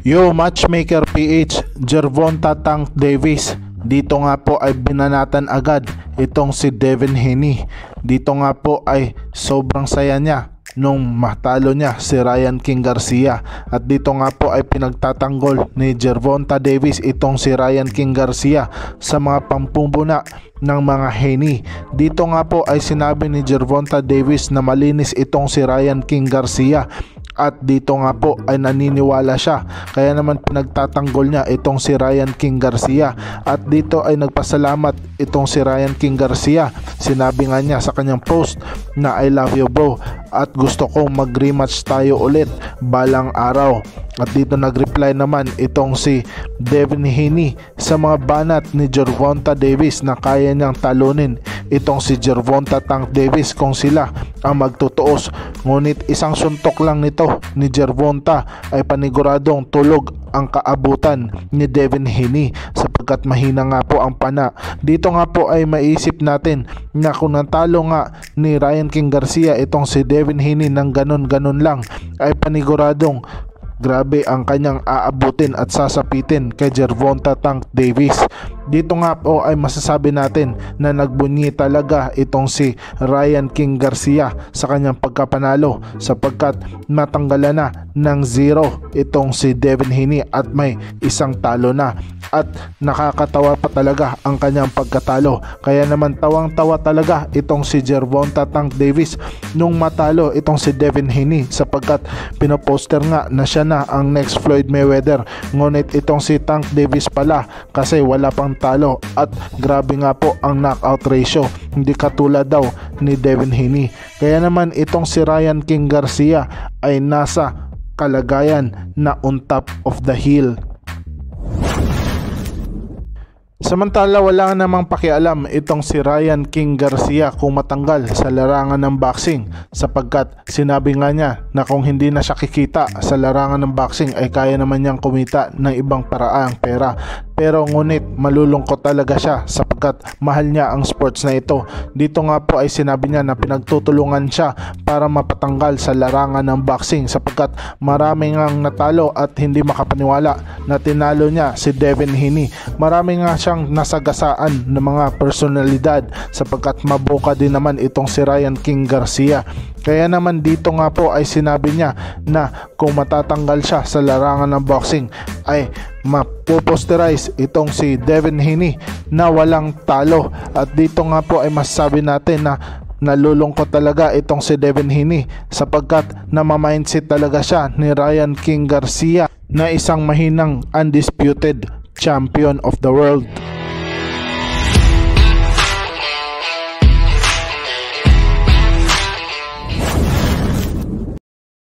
Yo, Matchmaker PH, Gervonta Tank Davis. Dito nga po ay binanatan agad itong si Devin Haney. Dito nga po ay sobrang saya niya nung matalo niya si Ryan King Garcia. At dito nga po ay pinagtatanggol ni Gervonta Davis itong si Ryan King Garcia sa mga pampumbuna ng mga Haney. Dito nga po ay sinabi ni Gervonta Davis na malinis itong si Ryan King Garcia. At dito nga po ay naniniwala siya, kaya naman pinagtatanggol niya itong si Ryan King Garcia. At dito ay nagpasalamat itong si Ryan King Garcia. Sinabi nga niya sa kanyang post na I love you bro at gusto kong mag-rematch tayo ulit balang araw. At dito nag-reply naman itong si Devin Haney sa mga banat ni Gervonta Davis na kaya niyang talunin itong si Gervonta Tank Davis kung sila ang magtutuos. Ngunit isang suntok lang nito ni Gervonta ay paniguradong tulog ang kaabutan ni Devin Haney sapagkat mahina nga po ang pana. Dito nga po ay maisip natin na kung natalo nga ni Ryan King Garcia itong si Devin Haney ng ganon lang ay paniguradong grabe ang kanyang aabutin at sasapitin kay Gervonta Tank Davis. Dito nga po ay masasabi natin na nagbunyi talaga itong si Ryan King Garcia sa kanyang pagkapanalo sapagkat matanggalan na ng 0 itong si Devin Haney at may isang talo na. At nakakatawa pa talaga ang kanyang pagkatalo. Kaya naman tawang-tawa talaga itong si Gervonta Tank Davis nung matalo itong si Devin Haney sapagkat pinoposter nga na siya na ang next Floyd Mayweather. Ngunit itong si Tank Davis pala kasi wala pang talo at grabe nga po ang knockout ratio, hindi katulad daw ni Devin Haney. Kaya naman itong si Ryan King Garcia ay nasa kalagayan na on top of the hill. Samantala wala namang pakialam itong si Ryan King Garcia kung matanggal sa larangan ng boxing sapagkat sinabi nga niya na kung hindi na siya kikita sa larangan ng boxing ay kaya naman niyang kumita ng ibang paraang pera. Pero ngunit malulungkot talaga siya sapagkat mahal niya ang sports na ito. Dito nga po ay sinabi niya na pinagtutulungan siya para mapatanggal sa larangan ng boxing sapagkat marami ngang natalo at hindi makapaniwala na tinalo niya si Devin Haney. Marami nga siyang nasagasaan ng mga personalidad sapagkat mabuka din naman itong si Ryan King Garcia. Kaya naman dito nga po ay sinabi niya na kung matatanggal siya sa larangan ng boxing ay mapoposterize itong si Devin Haney na walang talo. At dito nga po ay masasabi natin na nalulungkot talaga itong si Devin Haney sapagkat namamindset talaga siya ni Ryan King Garcia na isang mahinang undisputed champion of the world.